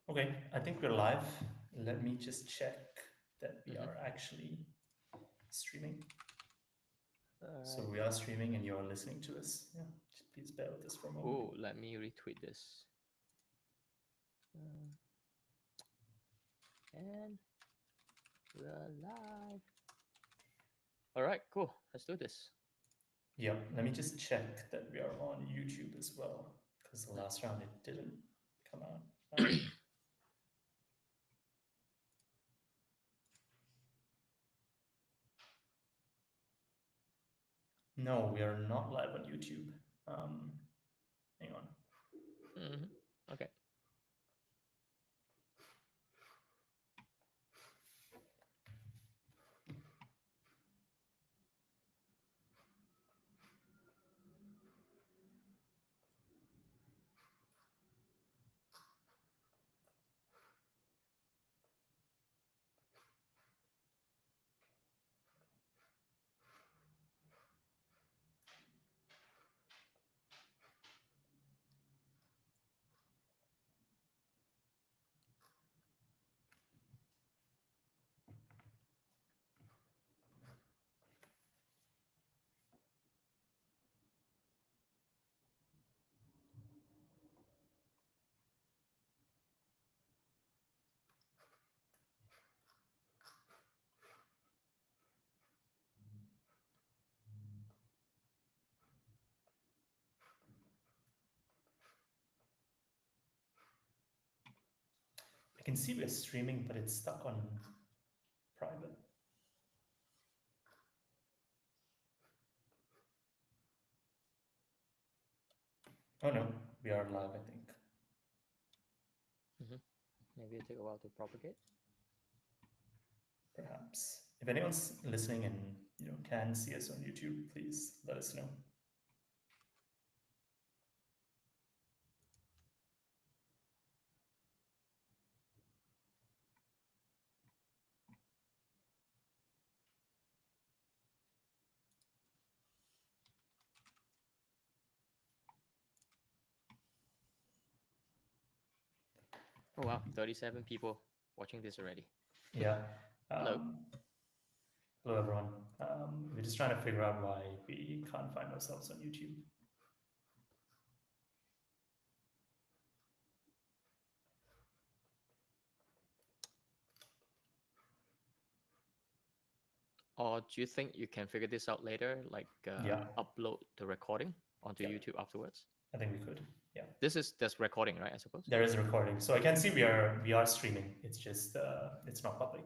Okay, I think we're live. Let me just check that we Mm-hmm. are actually streaming. All So right. we are streaming and you're listening to us. Yeah, please bear with us for a moment. Oh, let me retweet this. Uh, and we're live. All right, cool. Let's do this. Yep, let me just check that we are on YouTube as well, because the last round it didn't come out. No, we are not live on YouTube. Um, Hang on. Mm-hmm. Okay. I can see we're streaming, but it's stuck on private. Oh no, we are live, I think. Mm-hmm. Maybe it'll take a while to propagate. Perhaps. If anyone's listening and can see us on YouTube, please let us know. Oh wow, 37 people watching this already. Yeah. Hello. Hello, everyone. We're just trying to figure out why we can't find ourselves on YouTube. Or do you think you can figure this out later, like Yeah. upload the recording onto Yeah. YouTube afterwards? I think we could. Yeah. That's recording, right? I suppose. There is a recording, so I can see we are streaming. It's just it's not public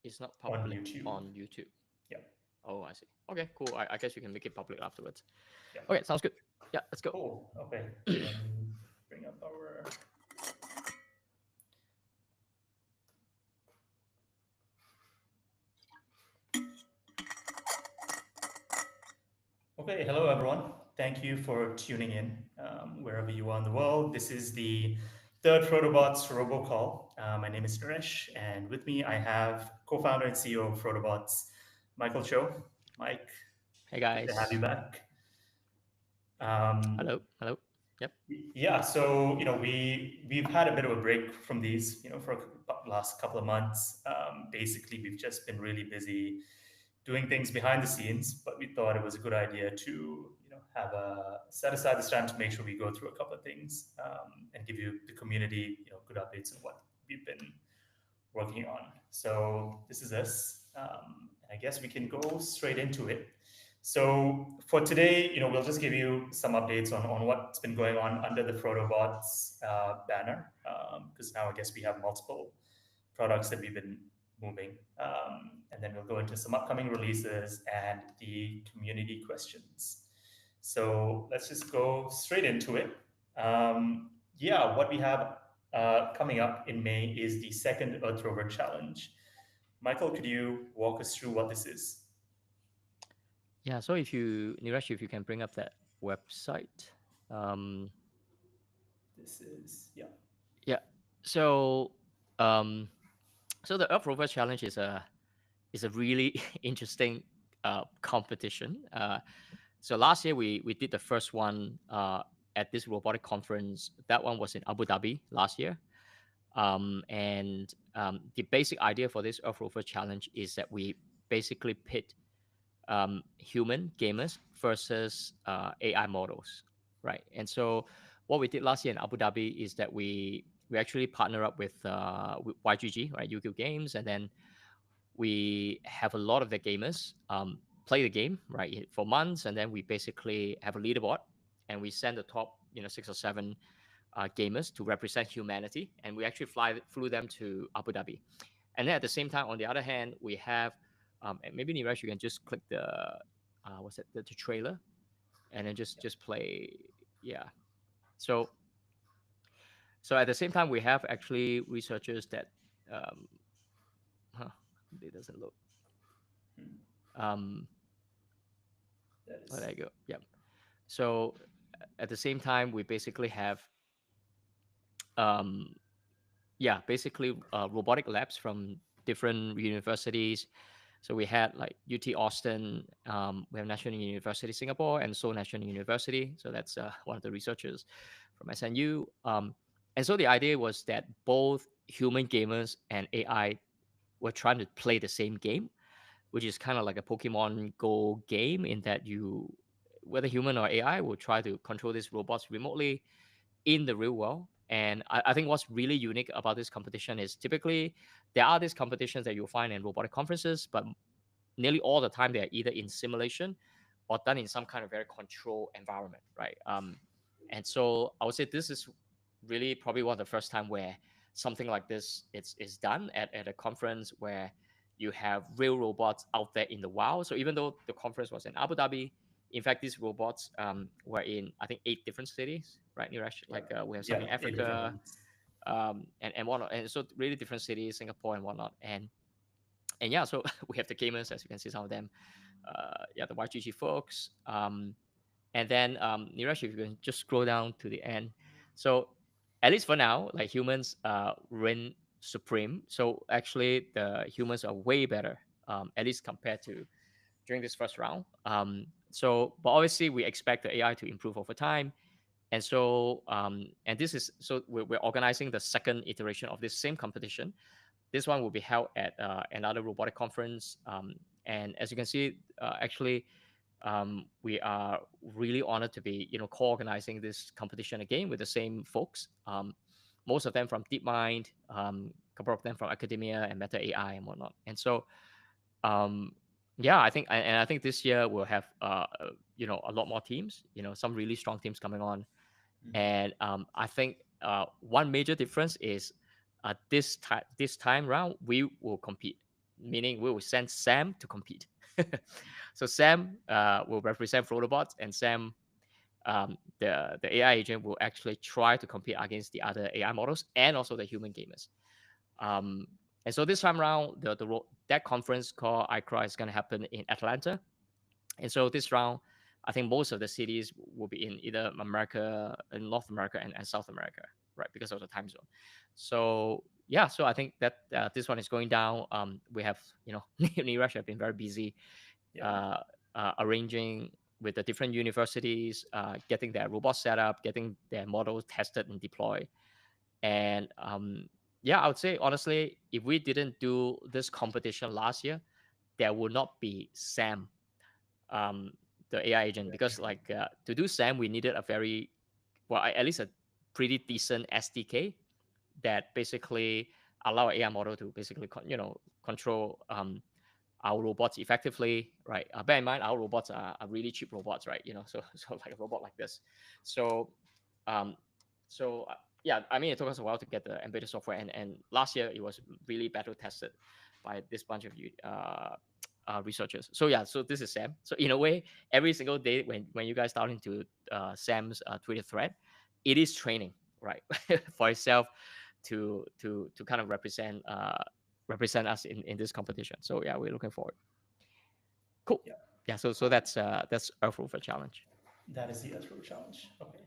It's not on public YouTube. on YouTube. Yeah. Oh, I see. Okay, cool. I guess you can make it public afterwards. Yeah. Okay, sounds good. Yeah, let's go. Cool. Okay. Let me bring up our. Okay, hello everyone. Thank you for tuning in wherever you are in the world. This is the third FrodoBots RoboCall. My name is Niresh, and with me I have co-founder and CEO of FrodoBots, Michael Cho. Mike, Hey good to have you guys. back. Um, Hello. Hello. Yep. yeah, so we've had a bit of a break from these, for last couple of months. Basically, we've just been really busy doing things behind the scenes, but we thought it was a good idea to have a set aside this time to make sure we go through a couple of things and give you the community good updates on what we've been working on. So this is us. I guess we can go straight into it. So for today, we'll just give you some updates on what's been going on under the FrodoBots banner, because now I guess we have multiple products that we've been moving. And then we'll go into some upcoming releases and the community questions. So let's just go straight into it. Yeah, what we have coming up in May is the second Earth Rover Challenge. Michael, could you walk us through what this is? Yeah. So if you, Niresh, if you can bring up that website. Um, This is, yeah. yeah. So, um, so the Earth Rover Challenge is a really interesting competition. So last year we did the first one at this robotic conference. That one was in Abu Dhabi last year. And the basic idea for this Earth Rover challenge is that we basically pit human gamers versus AI models, right? And so what we did last year in Abu Dhabi is that we actually partner up with YGG, right, UQ Games, and then we have a lot of the gamers play the game right for months, and then we basically have a leaderboard, and we send the top 6 or 7 gamers to represent humanity, and we actually flew them to Abu Dhabi. And then at the same time, on the other hand, we have and maybe Niresh, you can just click what's it, the trailer, and then Yeah. just play. Yeah. So at the same time, we have actually researchers that um, huh, it doesn't look. Hmm. Um, That oh, is. there you go. Yeah. So at the same time, we basically have um, yeah, basically robotic labs from different universities. So we had like UT Austin, we have National University Singapore, and Seoul National University. So that's one of the researchers from SNU. And so the idea was that both human gamers and AI were trying to play the same game, which is kind of like a Pokemon Go game in that whether human or AI, will try to control these robots remotely in the real world. And I think what's really unique about this competition is typically there are these competitions that you'll find in robotic conferences, but nearly all the time they're either in simulation or done in some kind of very controlled environment, right? And so I would say this is really probably one of the first time where something like this is done at a conference where you have real robots out there in the wild. So even though the conference was in Abu Dhabi, in fact, these robots were in, I think, 8 different cities, right, Niresh? Yeah. Like we have some Yeah. in 8 different Africa, ones. and whatnot, and so really different cities, Singapore and whatnot, and yeah, so we have the gamers, as you can see, some of them, yeah, the YGG folks, and then Niresh, if you can just scroll down to the end. So at least for now, like humans reign supreme. So actually, the humans are way better, at least compared to during this first round. But obviously, we expect the AI to improve over time. And so, and this is so we're organizing the second iteration of this same competition. This one will be held at another robotic conference. And as you can see, actually, we are really honored to be, co-organizing this competition again with the same folks. Most of them from DeepMind, a couple of them from academia and Meta AI and whatnot. And so, um, yeah, I think this year we'll have, a lot more teams. Some really strong teams coming on, Mhm. and I think one major difference is this time round we will compete, meaning we will send Sam to compete. So Sam will represent FrodoBots, and Sam, the AI agent, will actually try to compete against the other AI models and also the human gamers. Um, and so this time around, that conference called ICRA is going to happen in Atlanta. And so this round, I think most of the cities will be in either America, in North America, and South America, right? Because of the time zone. So yeah, so I think that this one is going down. We have, Niresh have been very busy Yeah. uh, arranging with the different universities, getting their robot set up, getting their models tested and deployed. And yeah, I would say honestly, if we didn't do this competition last year, there would not be Sam, um, the AI agent, because like to do SAM, we needed a very well, at least a pretty decent SDK that basically allow AI model to basically control our robots effectively, right? Bear in mind, our robots are really cheap robots, right? So so like a robot like this. So um, yeah, I mean, it took us a while to get the embedded software, and last year it was really battle tested by this bunch of researchers. So yeah, so this is Sam. So in a way, every single day when you guys start into Sam's Twitter thread, it is training, right, for itself to kind of represent us in this competition. So yeah, we're looking forward. Cool. Yeah. Yeah. So Cool. that's Earth Rover challenge. That is the Earth challenge. Okay.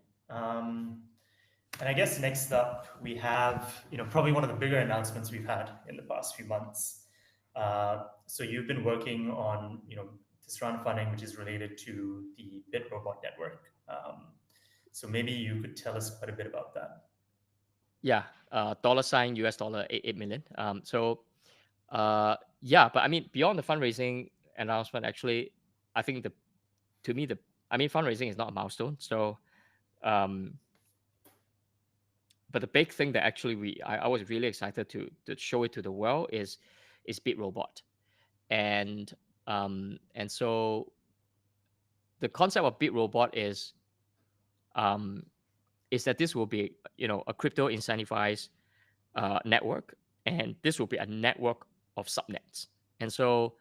And I guess next up we have, probably one of the bigger announcements we've had in the past few months. So you've been working on, this round of funding, which is related to the Bit Robot Network. So maybe you could tell us quite a bit about that. Yeah, dollar sign US dollar 8 million. Yeah, but I mean, beyond the fundraising announcement, actually, I think to me the I mean, fundraising is not a milestone. So, um, but the big thing that actually I was really excited to show it to the world is BitRobot, and so the concept of BitRobot um, is that this will be a crypto incentivized network, and this will be a network of subnets. And so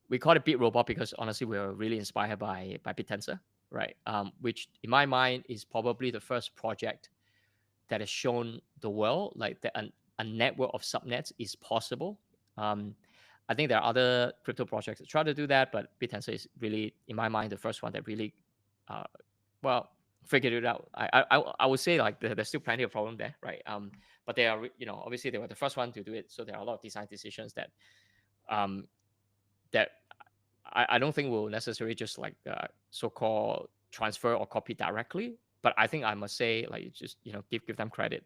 we call it BitRobot because honestly, we were really inspired by BitTensor, right? Which in my mind is probably the first project that has shown the world like that a network of subnets is possible. Um, I think there are other crypto projects that try to do that, but BitTensor is really, in my mind, the first one that really, uh, well, figured it out. I would say like there's still plenty of problem there, right? But they are, obviously they were the first one to do it, so there are a lot of design decisions um, that I don't think will necessarily just like so-called transfer or copy directly. But I think I must say like just give them credit,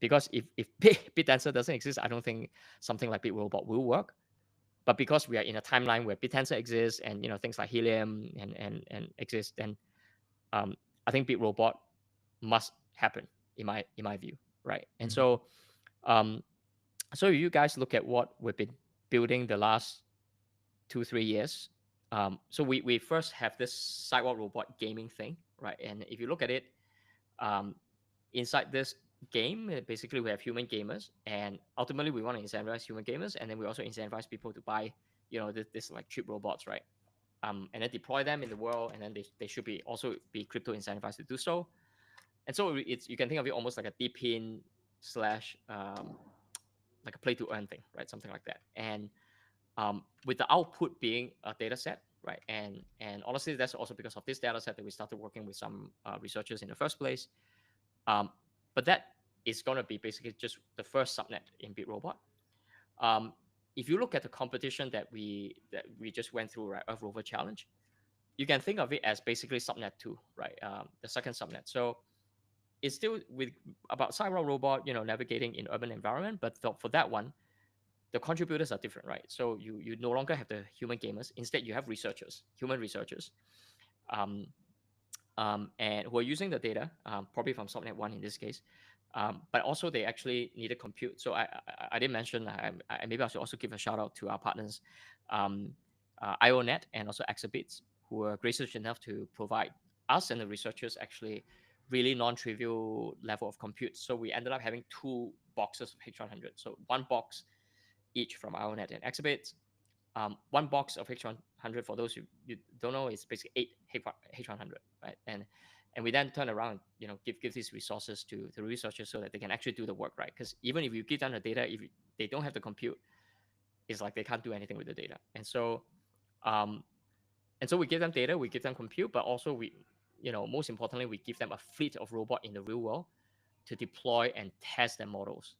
because if BitTensor doesn't exist, I don't think something like BitRobot will work. But because we are in a timeline where BitTensor exists and things like Helium and exist, then um, I think BitRobot must happen in my view, right? And Mhm. um, so you guys look at what we've been building the last 2 3 years. So we first have this sidewalk robot gaming thing, right? And if you look at it, um, inside this game, basically we have human gamers, and ultimately we want to incentivize human gamers, and then we also incentivize people to buy, this like cheap robots, right? And then deploy them in the world, and then they should be also be crypto incentivized to do so. And so you can think of it almost like a deep in slash like a play to earn thing, right? Something like that. And with the output being a data set, right? And honestly, that's also because of this data set that we started working with some researchers in the first place. Um, but that is going to be basically just the first subnet in BitRobot. Um, if you look at the competition that we just went through, right, Earth Rover Challenge, you can think of it as basically subnet two, right? The second subnet. So it's still with about cyber robot, navigating in urban environment, but for that one, the contributors are different, right? So you no longer have the human gamers. Instead, you have researchers, human researchers, um, and who are using the data, probably from subnet one in this case. But also they actually needed compute. So I did mention, maybe I should also give a shout out to our partners, um, IONet and also Exabits, who were gracious enough to provide us and the researchers actually really non-trivial level of compute. So we ended up having two boxes of H100. So one box each from IONet and Exabits. One box of H100, for those you don't know, is basically eight H100, right? And we then turn around, give these resources to the researchers so that they can actually do the work, right? Because even if you give them the data, if they don't have the compute, it's like they can't do anything with the data. Um, and so we give them data, we give them compute, but also most importantly, we give them a fleet of robot in the real world to deploy and test their models,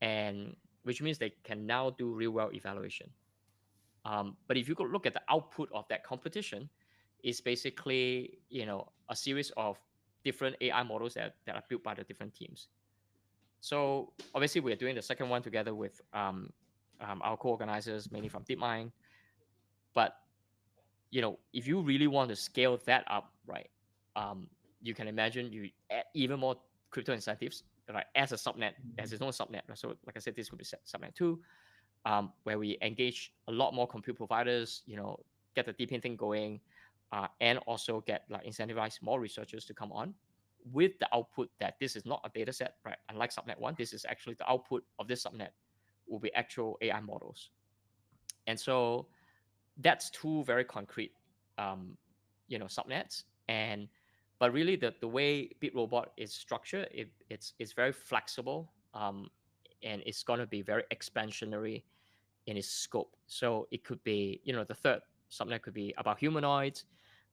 and which means they can now do real world evaluation. But if you could look at the output of that competition, it's basically a series of different AI models that are built by the different teams. So obviously we are doing the second one together with our co-organizers, mainly from DeepMind. But if you really want to scale that up, right, you can imagine you add even more crypto incentives, right, as a subnet, as its own subnet. Right? So like I said, this could be subnet two, where we engage a lot more compute providers, get the deep thing going, and also get like incentivize more researchers to come on with the output that this is not a data set, right? Unlike subnet one, this is actually the output of this subnet will be actual AI models. And so that's two very concrete, um, subnets. And but really the way BitRobot is structured, it's very flexible, and it's going to be very expansionary in its scope. So it could be, the third subnet could be about humanoids.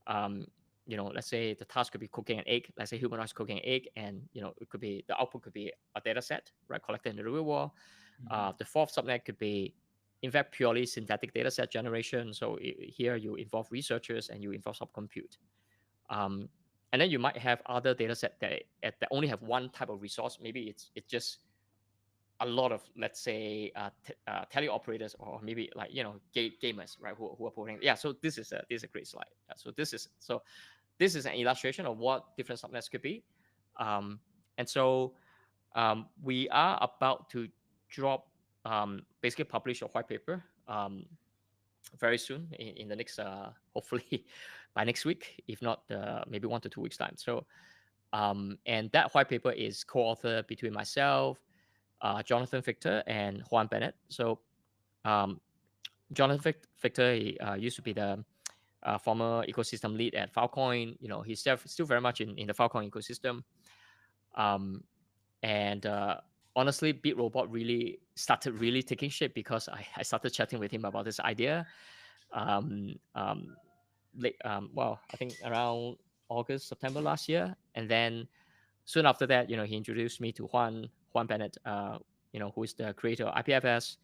Um, let's say the task could be cooking an egg. Let's say humanoids cooking an egg, and it could be the output could be a data set, right, collected in the real world. Mhm. The fourth subnet could be, in fact, purely synthetic data set generation. So here you involve researchers and you involve subcompute. Um, and then you might have other data set that only have one type of resource. Maybe it's just a lot of, let's say, teleoperators, or maybe like, gamers, right, who are programming. Yeah, so this is a great slide. This is an illustration of what different subnets could be. And so we are about to drop, basically publish a white paper very soon, in the next, hopefully by next week, if not maybe 1 to 2 weeks time. So and that white paper is co-authored between myself, Jonathan Victor, and Juan Bennett. So um, Jonathan Victor, he used to be the former ecosystem lead at Filecoin. He's still very much in the Filecoin ecosystem. Um, and honestly, BitRobot really started really taking shape because I started chatting with him about this idea. Um, um, well, I think around August, September last year, and then soon after that, he introduced me to Juan Bennett, who is the creator of IPFS,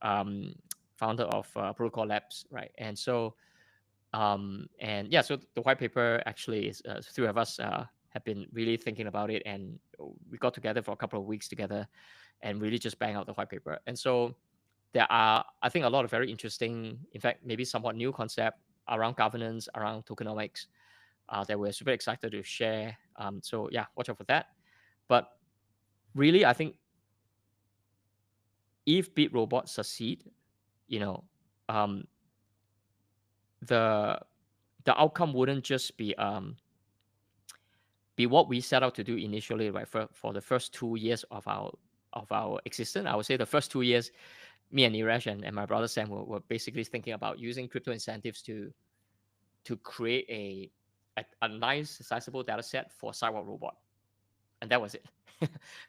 um, founder of Protocol Labs, right? And so, and yeah, so the white paper actually is, three of us have been really thinking about it, and we got together for a couple of weeks together, and really just bang out the white paper. And so there are, I think, a lot of very interesting, in fact, maybe somewhat new concept around governance, around tokenomics, that we're super excited to share. So yeah, watch out for that. But really, I think if BitRobot succeed, you know, um, the the outcome wouldn't just be what we set out to do initially, right? For the first 2 years of our existence, I would say the first 2 years, me and Niresh and my brother Sam were basically thinking about using crypto incentives to create a nice sizable data set for Sidewalk Robot, and that was it.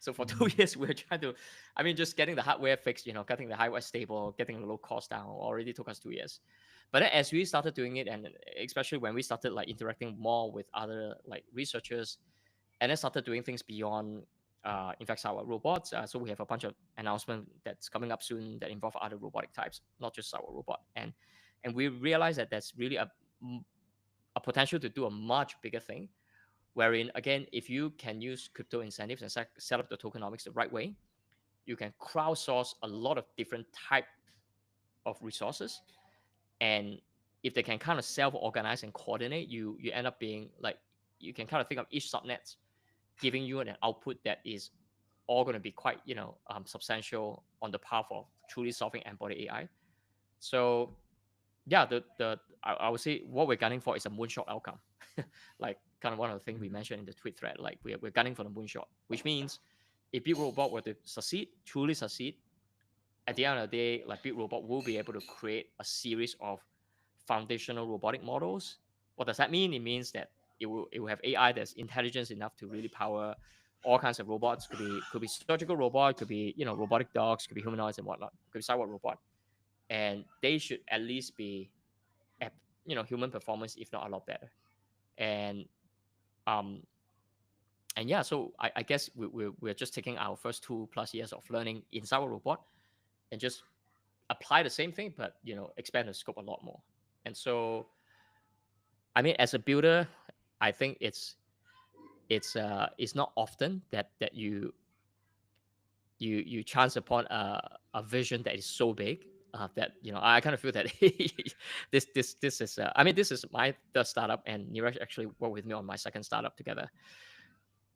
So for 2 years, we were trying to, I mean, just getting the hardware fixed, getting the hardware stable, getting the low cost down, already took us 2 years. But then as we started doing it, and especially when we started like interacting more with other like researchers, and then started doing things beyond, in fact, our robots. So we have a bunch of announcement that's coming up soon that involve other robotic types, not just our robot. And we realized that there's really a potential to do a much bigger thing, wherein again, if you can use crypto incentives and set up the tokenomics the right way, you can crowdsource a lot of different type of resources. And if they can kind of self-organize and coordinate, you end up being like, you can kind of think of each subnet giving you an output that is all going to be quite, substantial on the path of truly solving embodied AI. So yeah, I would say what we're gunning for is a moonshot outcome. Like kind of one of the things we mentioned in the tweet thread, like we're gunning for the moonshot, which means if Big Robot were to succeed, truly succeed, at the end of the day, like Big Robot will be able to create a series of foundational robotic models. What does that mean? It means that it will have AI that's intelligence enough to really power all kinds of robots. Could be surgical robot, could be robotic dogs, could be humanoids and whatnot, could be cyborg robot, and they should at least be at human performance, if not a lot better. And um and yeah, so I guess we're just taking our first 2+ years of learning inside a robot and just apply the same thing, but expand the scope a lot more. And so, I mean, as a builder, I think it's not often that you chance upon a vision that is so big, that I kind of feel that this is, I mean, this is my third startup, and Niresh actually worked with me on my second startup together.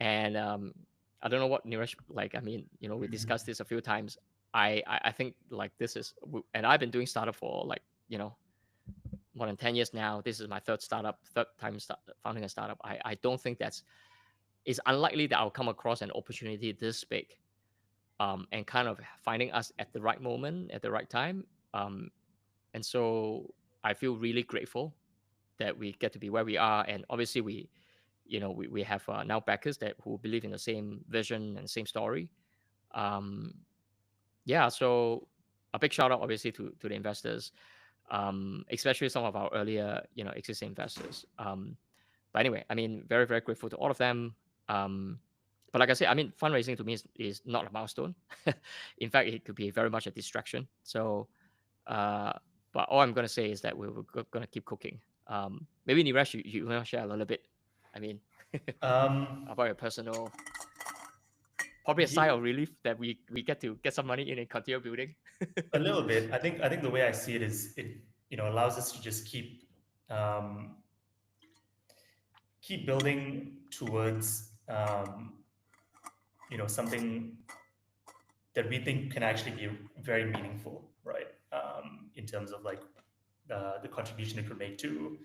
And I don't know what Niresh like. I mean, we discussed this a few times. I think like this is, and I've been doing startup for like more than 10 years now. This is my third time founding a startup. I don't think it's unlikely that I'll come across an opportunity this big, and kind of finding us at the right moment, at the right time. And so I feel really grateful that we get to be where we are. And obviously we have now backers that who believe in the same vision and same story. Um, yeah, so a big shout out obviously to the investors, especially some of our earlier existing investors. But anyway, I mean, very very grateful to all of them. Um, but like I said, I mean, fundraising to me is not a milestone. In fact, it could be very much a distraction. So, uh, but all I'm going to say is that we're going to keep cooking. Maybe Niresh, you want to share a little bit? I mean, Um, About your personal, probably a sigh ye- of relief that we get to get some money in and continue building. a little bit. I think the way I see it is it allows us to just um, keep building towards something that we think can actually be very meaningful, right? In terms of like the contribution it could make to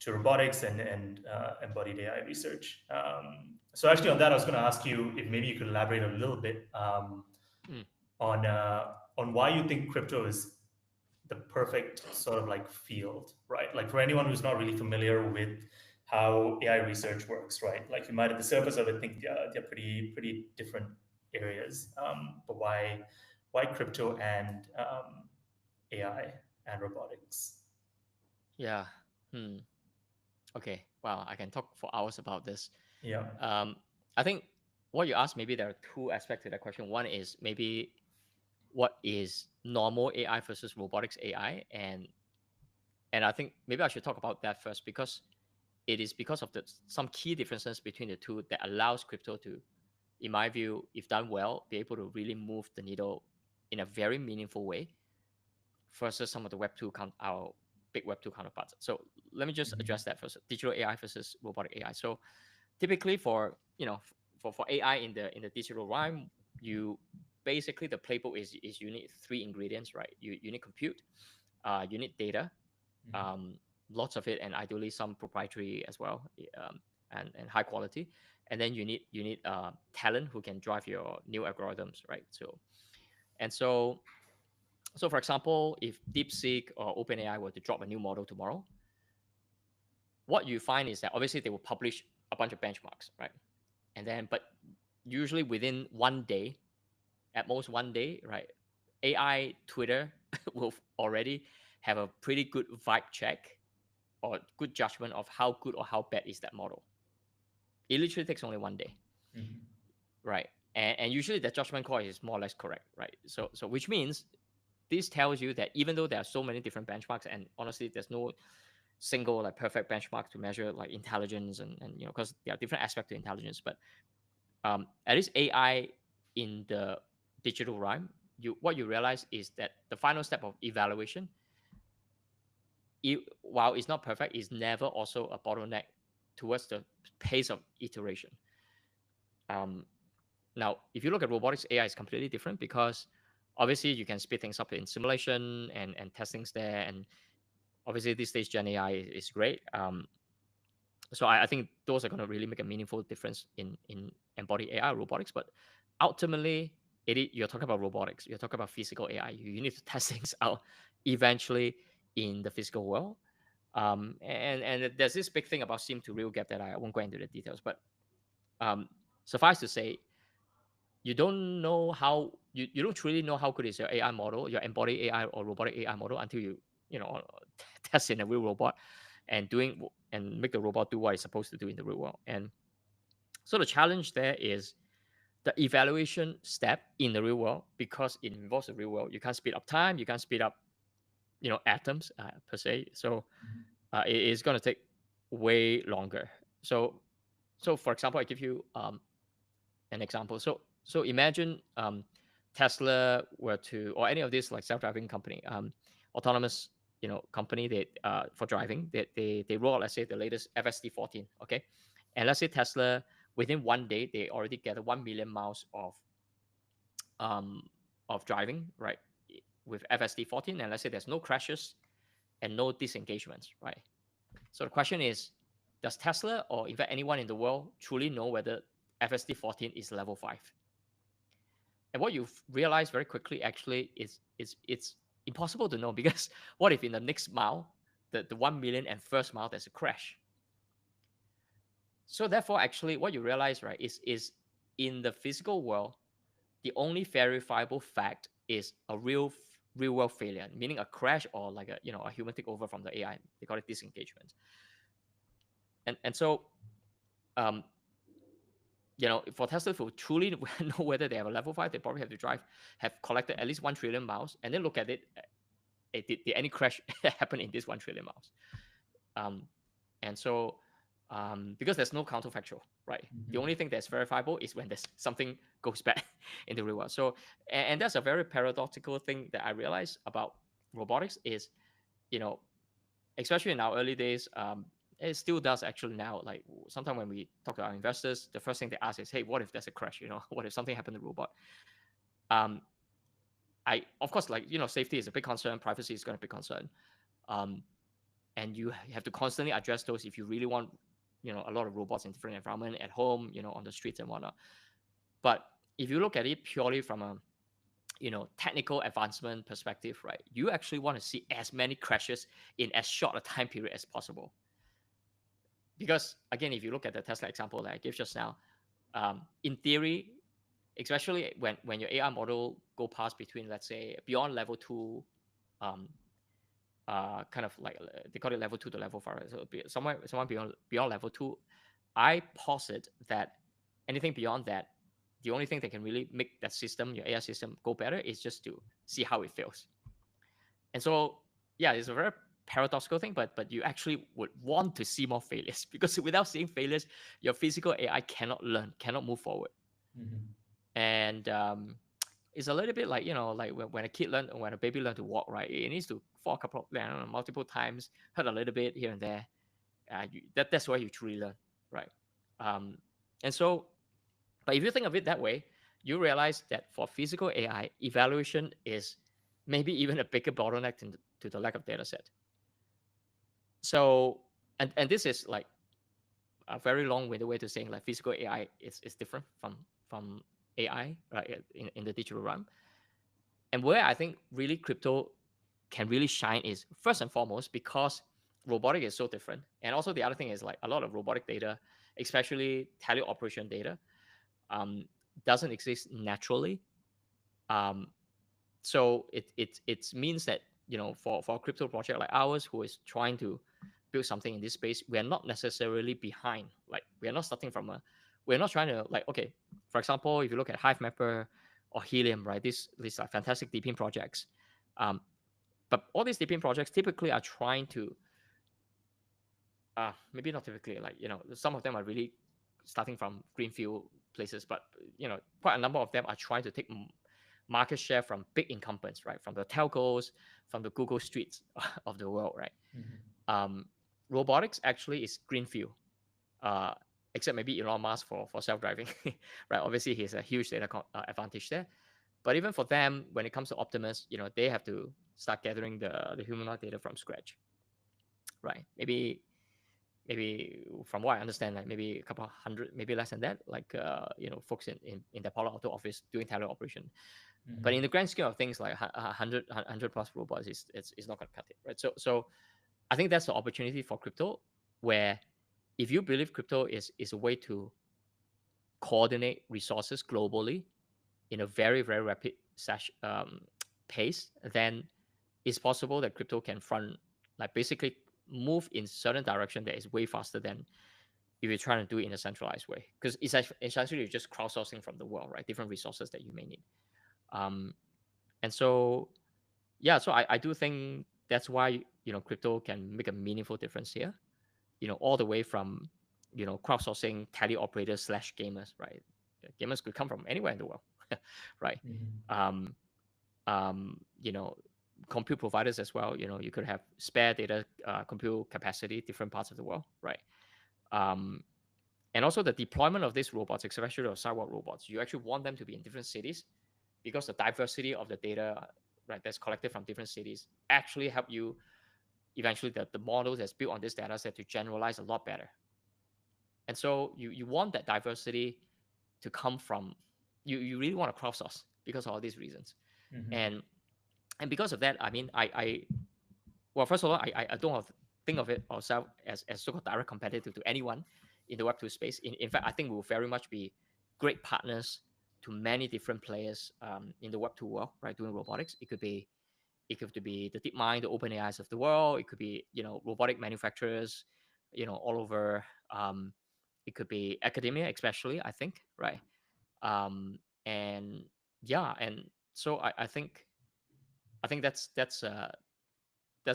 robotics and embodied AI research. So actually, on that, I was going to ask you if maybe you could elaborate a little bit Mm, on why you think crypto is the perfect sort of like field, right? Like for anyone who's not really familiar with how AI research works, right? Like you might at the surface of it think they're pretty different areas, but why crypto and AI and robotics? yeah. Hmm. Okay. Wow. I can talk for hours about this. Yeah. Um, I think what you asked, maybe there are two aspects to that question. One is maybe what is normal AI versus robotics AI, and I think maybe I should talk about that first because it is because of some key differences between the two that allows crypto to, in my view, if done well, be able to really move the needle in a very meaningful way versus some of the our big Web 2 counterparts. So let me just Mhm. address that first. Digital AI versus robotic AI. So typically for for AI in the digital realm, you basically the playbook is you need three ingredients, right? You need compute, you need data, Mhm. um, lots of it, and ideally some proprietary as well, and high quality. And then you need talent who can drive your new algorithms, right? So for example, if DeepSeek or OpenAI were to drop a new model tomorrow, what you find is that obviously they will publish a bunch of benchmarks, right? And then, but usually within one day, at most one day, right? AI Twitter will already have a pretty good vibe check or good judgment of how good or how bad is that model. It literally takes only one day, Mhm. right? And usually the judgment call is more or less correct, right? So which means this tells you that even though there are so many different benchmarks, and honestly, there's no single like perfect benchmark to measure like intelligence and because there are different aspects to intelligence, but at least AI in the digital realm, what you realize is that the final step of evaluation, while it's not perfect, is never also a bottleneck towards the pace of iteration. Um, Now, if you look at robotics, AI is completely different because obviously you can speed things up in simulation and test things there. And obviously, this stage Gen AI is great. So I think those are going to really make a meaningful difference in embodied AI robotics. But ultimately, you're talking about robotics. You're talking about physical AI. You need to test things out eventually in the physical world. And there's this big thing about sim to real gap that I won't go into the details. But um, suffice to say, you don't know you don't truly know how good is your AI model, your embodied AI or robotic AI model until test in a real robot and make the robot do what it's supposed to do in the real world. And so the challenge there is the evaluation step in the real world because it involves the real world. You can't speed up time, you can't speed up atoms per se. So it is going to take way longer. So for example, I give you an example. So imagine Tesla were to, or any of these like self-driving company, autonomous company that for driving they roll out, let's say the latest FSD 14, okay, and let's say Tesla within one day they already get 1 million miles um of driving, right, with FSD 14, and let's say there's no crashes and no disengagements, right? So the question is, does Tesla or in fact anyone in the world truly know whether FSD 14 is level 5? And what you realize very quickly actually is it's impossible to know because what if in the next mile, the 1 million and first mile, there's a crash? So therefore, actually, what you realize, right, is in the physical world, the only verifiable fact is a real world failure, meaning a crash or like a human takeover from the AI. They call it disengagement. And so um, for Tesla to truly know whether they have a level 5, they probably have to have collected at least 1 trillion miles, and then look at it. Did any crash happen in this 1 trillion miles? Um, and so because there's no counterfactual, right? The Mm-hmm. only thing that's verifiable is when there's something goes bad in the real world. So, and that's a very paradoxical thing that I realized about robotics is, you know, especially in our early days, it still does actually now. Like sometimes when we talk to our investors, the first thing they ask is, "Hey, what if there's a crash? You know, what if something happened to the robot?" Um, I of course, like, safety is a big concern, privacy is going to be a concern, um, and you have to constantly address those if you really want, a lot of robots in different environment at home, on the streets and whatnot. But if you look at it purely from a technical advancement perspective, right, you actually want to see as many crashes in as short a time period as possible. Because again, if you look at the Tesla example that I gave just now, in theory, especially when your AI model go past between, let's say, beyond level two, um, kind of like they call it level two to level five, right? So somewhere beyond level two, I posit that anything beyond that, the only thing that can really make that system, your AI system, go better is just to see how it fails. And so, yeah, it's a very paradoxical thing, but you actually would want to see more failures because without seeing failures, your physical AI cannot learn, cannot move forward. Mm-hmm. And it's a little bit like, like when a kid when a baby learn to walk, right? It needs to fall a couple of, I don't know, multiple times, hurt a little bit here and there. That's where you truly learn, right? Um, and so, but if you think of it that way, you realize that for physical AI, evaluation is maybe even a bigger bottleneck to the lack of data set. So, and this is like a very long-winded way to saying like physical AI is different from AI, right, in the digital realm. And where I think really crypto can really shine is first and foremost because robotic is so different. And also the other thing is like a lot of robotic data, especially teleoperation data, um, doesn't exist naturally. Um, so it means that for a crypto project like ours who is trying to build something in this space, we are not necessarily behind. Like we are not starting from a, we're not trying to like, okay, for example, if you look at Hive Mapper or Helium, right, these are fantastic deepin projects. um, but all these deepin projects typically are trying to maybe not typically, like, some of them are really starting from greenfield places, but quite a number of them are trying to take market share from big incumbents, right, from the telcos, from the Google streets of the world, right. Mm-hmm. um, Robotics actually is greenfield, uh, except maybe Elon Musk for self-driving, right. Obviously he has a huge data advantage there, but even for them, when it comes to Optimus, they have to start gathering the humanoid data from scratch, right. Maybe from what I understand, like maybe a couple of hundred, maybe less than that, like folks in the Palo Alto office doing teleoperation. But Mm-hmm. in the grand scale of things, like 100 plus robots is not going to cut it, right? So I think that's the opportunity for crypto, where if you believe crypto is a way to coordinate resources globally in a very very rapid pace, then it's possible that crypto can front, like basically move in certain direction that is way faster than if you're trying to do it in a centralized way, because it's essentially you're just crowdsourcing from the world, right, different resources that you may need. um, and so yeah, so I do think that's why crypto can make a meaningful difference here, all the way from crowdsourcing teleoperators slash gamers, right. Gamers could come from anywhere in the world, right. Mm-hmm. um, you know, compute providers as well. You could have spare data compute capacity, different parts of the world, right. um, and also the deployment of these robots, especially the sidewalk robots, you actually want them to be in different cities, because the diversity of the data, right, that's collected from different cities actually help you eventually the models that's built on this data set to generalize a lot better. And so you want that diversity to come from, you really want to crowdsource because of all these reasons. Mm-hmm. and and because of that, I mean, I well, first of all, I don't have, think of it ourselves as so-called direct competitor to anyone in the Web2 space. In fact, I think we will very much be great partners to many different players in the Web2 world, right, doing robotics. It could be the DeepMind, the OpenAIs of the world. It could be, robotic manufacturers, all over. It could be academia, especially, I think, right? Um, and yeah, and so I think that's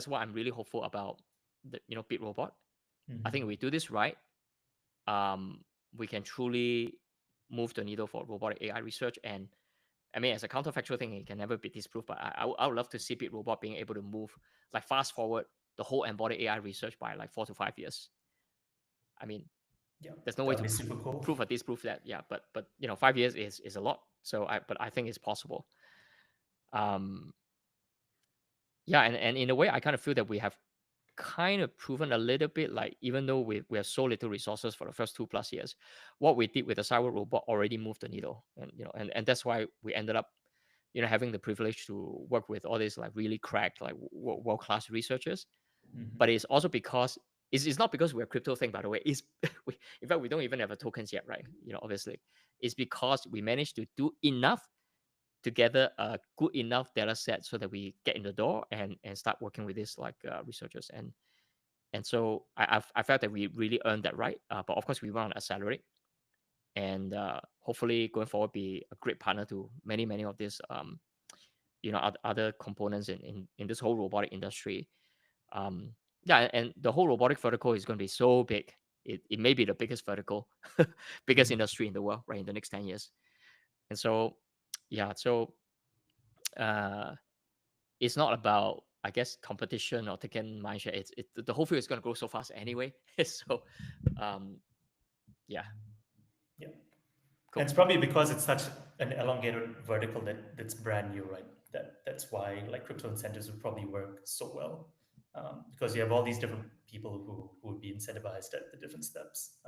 what I'm really hopeful about the Bit Robot. I think Mm-hmm. we do this right. um, we can truly move the needle for robotic AI research. And I mean, as a counterfactual thing, it can never be disproved. But I would love to see Bit Robot being able to move, like fast forward the whole embodied AI research by like 4 to 5 years. I mean, Yeah, there's no way that would to be super cool. prove or disprove that. Yeah, but 5 years is a lot. So I think it's possible. Um, yeah, and in a way, I kind of feel that we have kind of proven a little bit, like even though we have so little resources for the first 2 plus years, what we did with the cyber robot already moved the needle. And and that's why we ended up having the privilege to work with all these like really cracked, like world class researchers. But Hmm. it's also because it's not because we're a crypto thing, by the way. It's in fact, we don't even have a tokens yet, right? Obviously it's because we managed to do enough to gather a good enough data set so that we get in the door and start working with these like researchers. And so I felt that we really earned that right. But of course, we want to accelerate and hopefully going forward be a great partner to many of these other components in this whole robotic industry. Um, yeah, and the whole robotic vertical is going to be so big. It may be the biggest vertical, biggest Hmm. industry in the world, right, in the next 10 years. And so, yeah, so uh, it's not about, I guess, competition or taking mindshare. The whole field is going to grow so fast anyway. So, um, yeah, Yeah. And cool. it's probably because it's such an elongated vertical that's brand new, right? That's why like crypto incentives would probably work so well, because you have all these different people who would be incentivized at the different steps,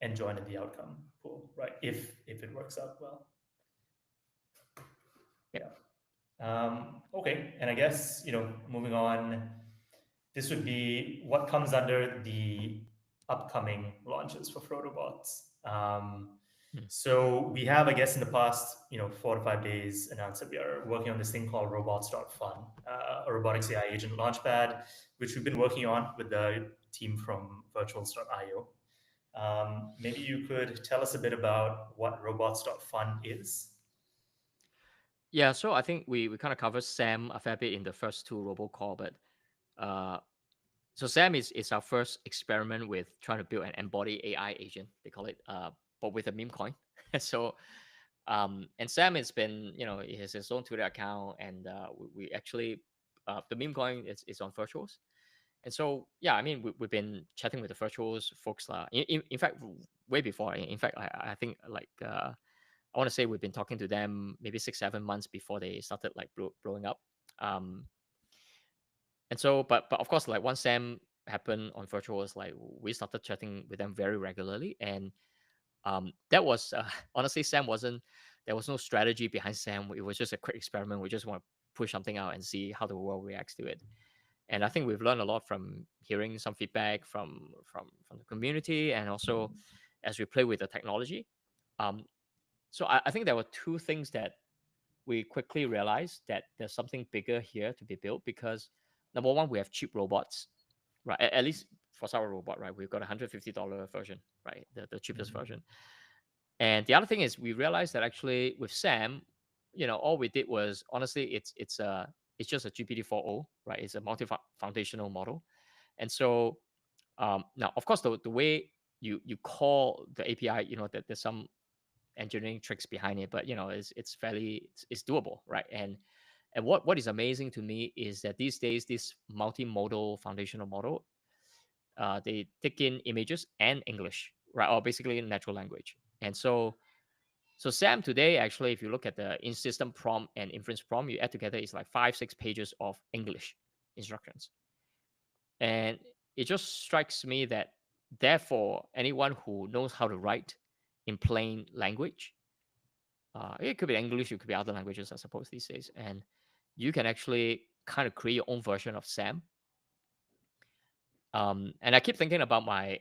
and join in the outcome pool, right? If it works out well. Yep. Yeah. Okay, and I guess moving on, this would be what comes under the upcoming launches for FrodoBots. Mm. So we have, I guess, in the past, 4 to 5 days, announced that we are working on this thing called Robots.fun, a robotics AI agent launchpad, which we've been working on with the team from Virtuals.io. Maybe you could tell us a bit about what Robots.fun is. Yeah, so I think we kind of covered Sam a fair bit in the first two RoboCall, but uh, so Sam is our first experiment with trying to build an embodied AI agent. They call it, but with a meme coin. So, and Sam has been, he has his own Twitter account, and we actually, the meme coin is on Virtuals. And so, yeah, I mean, we've been chatting with the Virtuals folks. In fact, way before. In fact, I think like, I want to say we've been talking to them maybe 6 7 months before they started like blowing up. Um, and so, but of course, like once Sam happened on Virtuals, like we started chatting with them very regularly, and that was honestly, Sam wasn't. There was no strategy behind Sam. It was just a quick experiment. We just want to push something out and see how the world reacts to it. And I think we've learned a lot from hearing some feedback from the community, and also as we play with the technology. Um, so I think there were two things that we quickly realized that there's something bigger here to be built, because number one, we have cheap robots, right? At least for our robot, right? We've got $150 version, right? The cheapest Mhm. version. And the other thing is we realized that actually with Sam, all we did was honestly, it's just a GPT-4o, right? It's a multi-foundational model. And so now, of course, the way you call the API, that there's some engineering tricks behind it, but it's fairly it's doable, right? And what is amazing to me is that these days this multimodal foundational model, they take in images and English, right, or basically natural language. And so Sam today, actually, if you look at the in-system prompt and inference prompt, you add together, it's like 5 6 pages of English instructions. And it just strikes me that therefore anyone who knows how to write in plain language, it could be English, it could be other languages, I suppose, these days. And you can actually kind of create your own version of Sam. And I keep thinking about my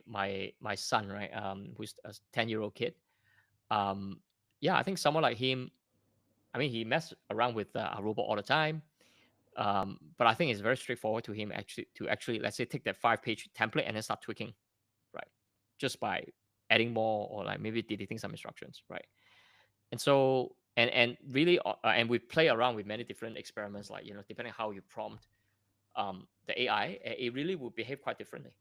son, right? Who's a 10-year-old kid. Um, yeah, I think someone like him. I mean, he mess around with a robot all the time. But I think it's very straightforward to him actually, let's say, take that 5 page template and then start tweaking, right? Just by adding more or like maybe deleting some instructions, right? And so and really and we play around with many different experiments, like depending how you prompt the AI, it really will behave quite differently.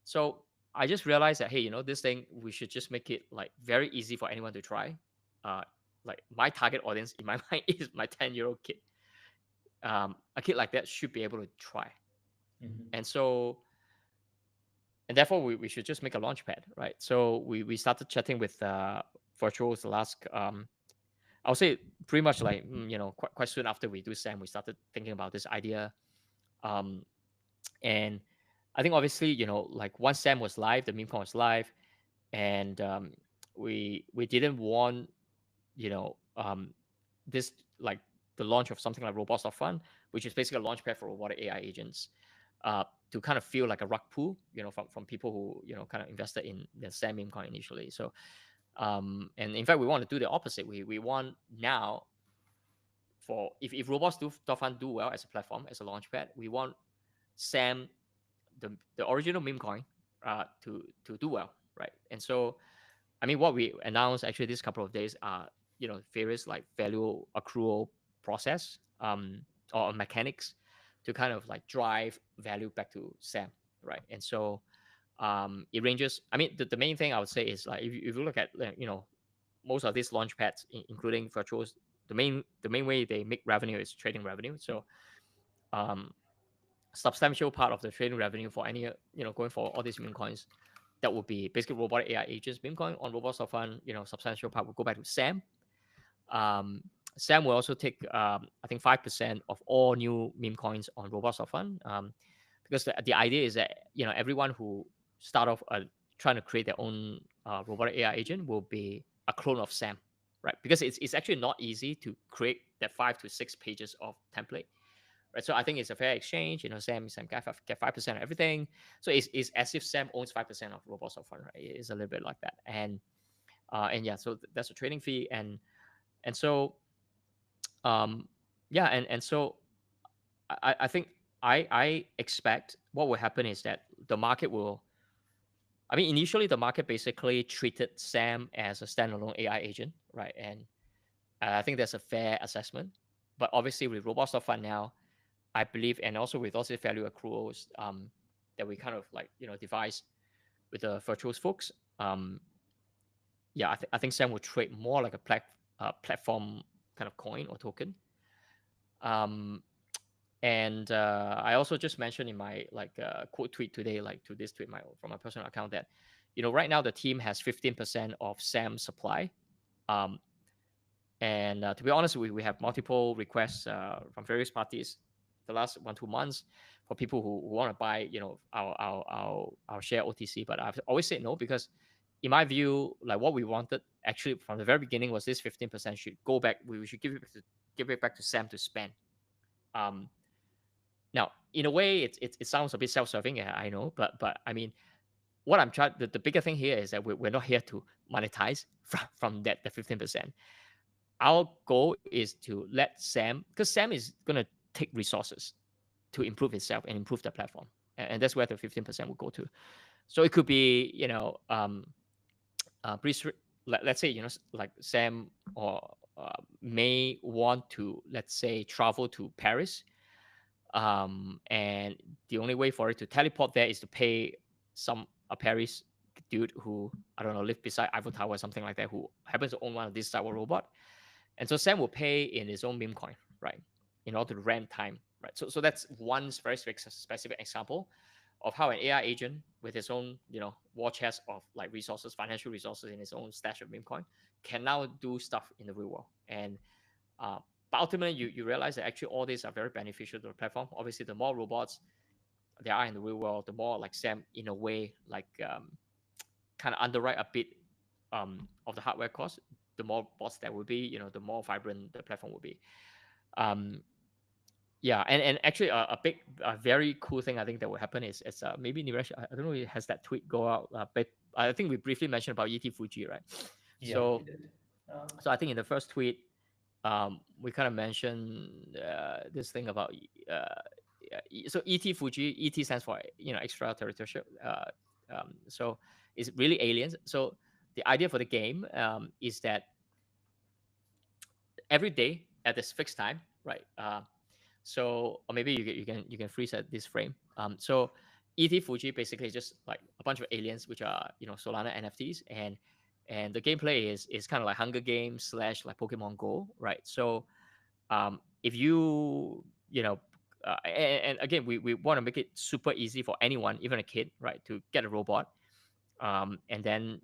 So I just realized that, hey, this thing, we should just make it like very easy for anyone to try. Uh, like my target audience in my mind is my 10-year-old kid. A kid like that should be able to try. Mhm. And so, and therefore we should just make a launch pad, right? So we started chatting with virtuals the last, I'll say pretty much like, quite soon after we do SAM, we started thinking about this idea. Um, and I think obviously, like once SAM was live, the MemeCon was live, and we didn't want, you know, this like the launch of something like robots.fun, which is basically a launch pad for robotic AI agents, to kind of feel like a rug pull, from people who, kind of invested in the SAM meme coin initially. So, and in fact, we want to do the opposite. We want now, for if robots do fun do well as a platform, as a launch pad, we want SAM, the original meme coin, to do well, right? And so, I mean, what we announced actually this couple of days are, various like value accrual process, or mechanics, to kind of like drive value back to SAM, right? And so, it ranges. I mean, the main thing I would say is like, if you look at, most of these launch pads, including virtuals, the main way they make revenue is trading revenue. So, um, substantial part of the trading revenue for any, going for all these meme coins, that would be basically robotic AI agents meme coin on robots of fun. Substantial part will go back to Sam. Um, Sam will also take, I think, 5% of all new meme coins on robots of fun. Because the idea is that, everyone who start off, trying to create their own robotic AI agent will be a clone of Sam, right? Because it's actually not easy to create that 5 to 6 pages of template, right? So I think it's a fair exchange. Sam get 5% of everything. So it's as if Sam owns 5% of robots of fun, right? It's a little bit like that. And yeah, so that's a trading fee. And so, um yeah, and so I think I expect what will happen is that the market will, I mean, initially the market basically treated Sam as a standalone AI agent, right? And I think that's a fair assessment. But obviously with robots of fun now, I believe, and also with also value accruals, that we kind of like, devise with the virtuous folks. Yeah, I think Sam will trade more like a platform kind of coin or token. Um, and I also just mentioned in my like quote tweet today, like to this tweet from my personal account, that right now the team has 15% of Sam's supply. Um, And to be honest, we have multiple requests from various parties the last 1 2 months, for people who want to buy, our share OTC. But I've always said no, because in my view, like what we wanted actually from the very beginning was this 15% should go back. We should give it back to Sam to spend. Um, Now, in a way, it sounds a bit self-serving, I know, but I mean, what I'm trying, the bigger thing here is that we're not here to monetize from that the 15%. Our goal is to let Sam, because Sam is going to take resources to improve itself and improve the platform. And that's where the 15% will go to. So it could be, please, let's say, like Sam or may want to, let's say, travel to Paris. And the only way for it to teleport there is to pay a Paris dude who, I don't know, live beside Eiffel Tower or something like that, who happens to own one of these type of robot. And so Sam will pay in his own meme coin, right? In order to rent time, right? So that's one very specific example of how an AI agent with his own, war chest of like resources, financial resources in his own stash of meme coin, can now do stuff in the real world. And uh, but ultimately, you realize that actually all these are very beneficial to the platform. Obviously, the more robots there are in the real world, the more like Sam, in a way, like kind of underwrite a bit of the hardware cost. The more bots there will be, the more vibrant the platform will be. Um, yeah, and actually a very cool thing I think that will happen is maybe Niresh, I don't know, if it has that tweet go out, but I think we briefly mentioned about ET Fuji, right? Yeah, we So did. I think in the first tweet, we kind of mentioned this thing about so ET Fuji. ET stands for extraterrestrial. So it's really aliens. So the idea for the game is that every day at this fixed time, right? So or maybe you can freeze at this frame. So ET Fuji basically is just like a bunch of aliens, which are Solana NFTs, and the gameplay is kind of like Hunger Games slash like Pokemon Go, right? So if and again, we want to make it super easy for anyone, even a kid, right, to get a robot, and then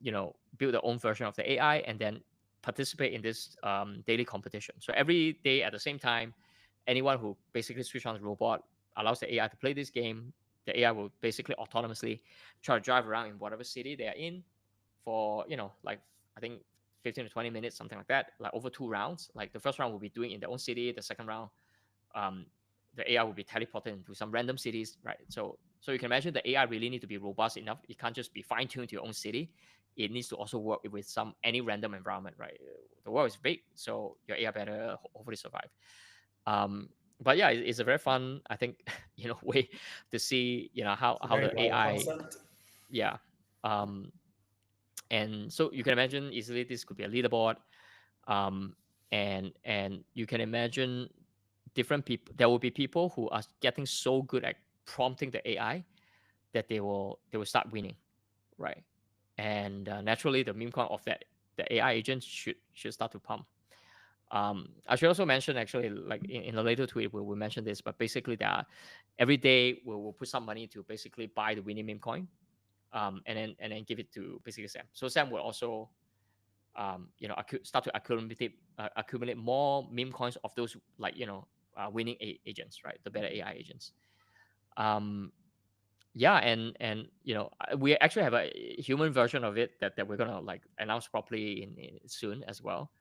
build their own version of the AI, and then participate in this daily competition. So every day at the same time, anyone who basically switch on the robot allows the AI to play this game. The AI will basically autonomously try to drive around in whatever city they are in for like I think 15 to 20 minutes, something like that, like over 2 rounds. Like the first round will be doing in their own city. The second round, um, the AI will be teleported into some random cities, right? So you can imagine the AI really need to be robust enough. It can't just be fine tuned to your own city. It needs to also work with some any random environment, right? The world is big, so your AI better hopefully survive. Um, but yeah, it's a very fun, I think, way to see, It's a how very the wild AI, concept. yeah. Um, and so you can imagine easily this could be a leaderboard, um, and you can imagine different people. There will be people who are getting so good at prompting the AI that they will start winning, right? And naturally, the meme count of the AI agent should start to pump. I should also mention, actually, like in a later tweet, we'll mention this, but basically, every day we'll put some money to basically buy the winning meme coin, and then give it to basically Sam. So Sam will also start to accumulate more meme coins of those, like winning agents, right? The better AI agents. Um, yeah, and we actually have a human version of it that we're gonna like announce properly in soon as well.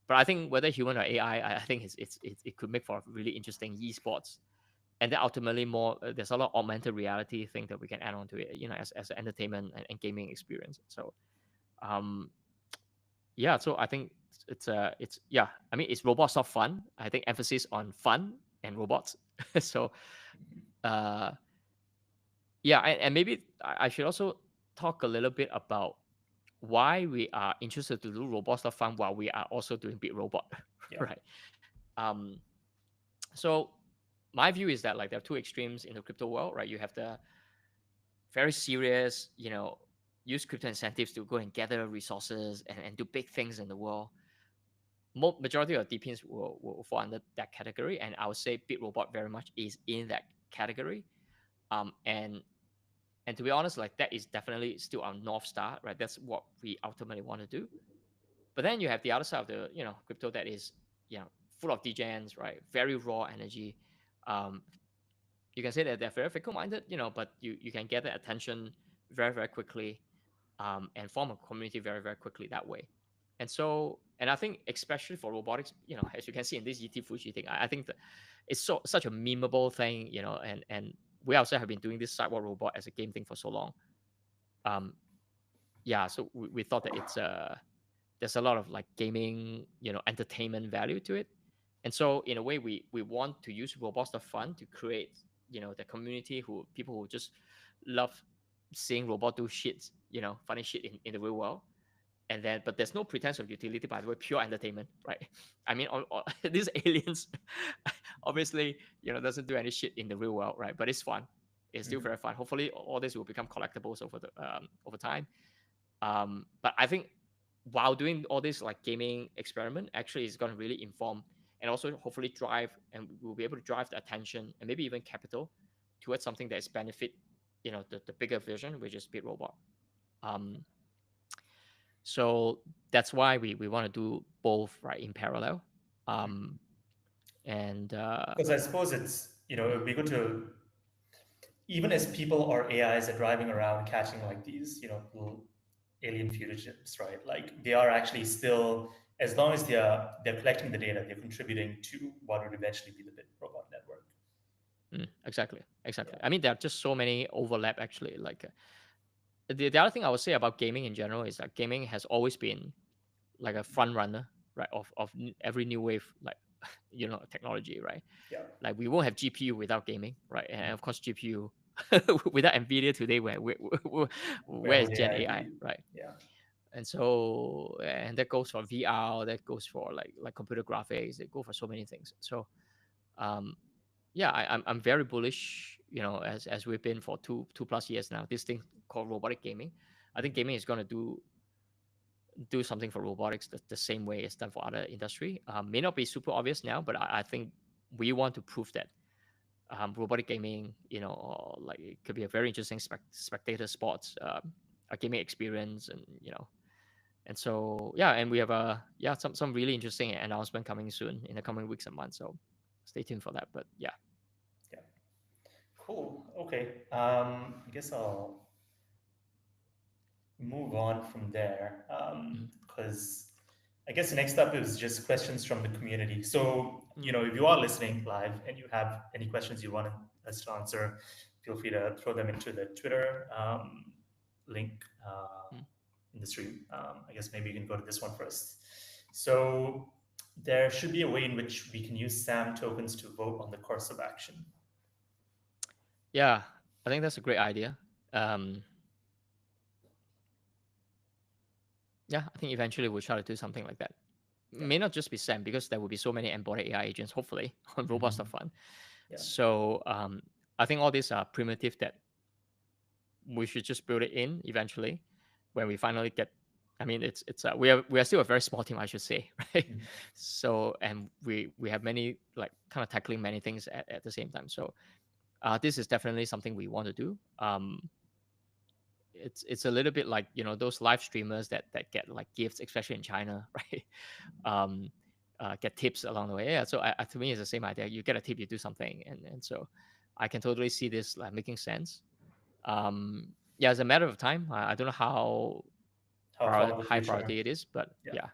But I think whether human or AI, I think it could make for a really interesting esports, and then ultimately more. There's a lot of augmented reality thing that we can add on to it, as an entertainment and gaming experience. So um, yeah, so I think it's yeah. I mean, it's robots of fun. I think emphasis on fun and robots. So uh, yeah, and maybe I should also talk a little bit about why we are interested to do robot stuff fun while we are also doing big robot, Yeah. right? Um, so my view is that like there are two extremes in the crypto world, right? You have the very serious, use crypto incentives to go and gather resources and do big things in the world. Majority of DPs will fall under that category, and I would say bit robot very much is in that category. And to be honest, like that is definitely still our north star, right? That's what we ultimately want to do. But then you have the other side of the crypto that is full of degens, right? Very raw energy. Um, you can say that they're very fickle minded, but you can get their attention very very quickly, and form a community very very quickly that way. And I think especially for robotics, as you can see in this ET Fuji thing, I think that it's such a memeable thing, and we also have been doing this sidewalk robot as a game thing for so long. Um, yeah, so we thought that there's a lot of like gaming, entertainment value to it. And so in a way, we want to use robots of fun to create, the community who people who just love seeing robot do shit, funny shit in the real world. And then, but there's no pretense of utility, by the way, pure entertainment, right? I mean, these aliens obviously, doesn't do any shit in the real world, right? But it's fun. It's still Mhm. very fun. Hopefully all this will become collectibles over time. But I think while doing all this like gaming experiment, actually is going to really inform and also hopefully drive, and we'll be able to drive the attention and maybe even capital towards something that is benefit, the bigger vision, which is Speed Robot. Um, so that's why we want to do both, right, in parallel. Um, and Because I suppose it's, it would be good to, even as people or AIs are driving around catching like these, little alien fugitives, right? Like they are actually still, as long as they're collecting the data, they're contributing to what would eventually be the bit robot network. exactly. Yeah. I mean, there are just so many overlap actually. Like the other thing I would say about gaming in general is that gaming has always been like a front runner, right, of every new wave, like technology, right? Yeah. Like we won't have GPU without gaming, right? And of course GPU without Nvidia today, Where where is would Gen AI AI, be? right? Yeah. And that goes for VR, that goes for like computer graphics, they go for so many things. So um, yeah, I'm very bullish as we've been for two plus years now, this thing called robotic gaming. I think gaming is going to do something for robotics the same way it's done for other industry. May not be super obvious now, but I think we want to prove that robotic gaming, or like it could be a very interesting spectator sports, a gaming experience, and so yeah, and we have some really interesting announcement coming soon in the coming weeks and months. So stay tuned for that. But yeah. Yeah. Cool. Okay. I guess I'll move on from there Mhm. because I guess the next up is just questions from the community. So, Mm. if you are listening live and you have any questions you want us to answer, feel free to throw them into the Twitter link Mm. in the stream. I guess maybe you can go to this one first. So, there should be a way in which we can use SAM tokens to vote on the course of action. Yeah, I think that's a great idea. Um, yeah, I think eventually we'll try to do something like that. Yeah. May not just be SAM because there will be so many embodied AI agents, hopefully, on Hmm. Robot.fun. Yeah. So I think all these are primitive that we should just build it in eventually when we finally get. I mean, it's we are still a very small team, I should say, right? Mhm. So and we have many like kind of tackling many things at the same time. So this is definitely something we want to do. It's a little bit like those live streamers that get like gifts, especially in China, right? um, get tips along the way. Yeah, so to me, it's the same idea. You get a tip, you do something, and so I can totally see this like making sense. Yeah, it's a matter of time. I don't know how How far in the high future? priority it is, but Yeah.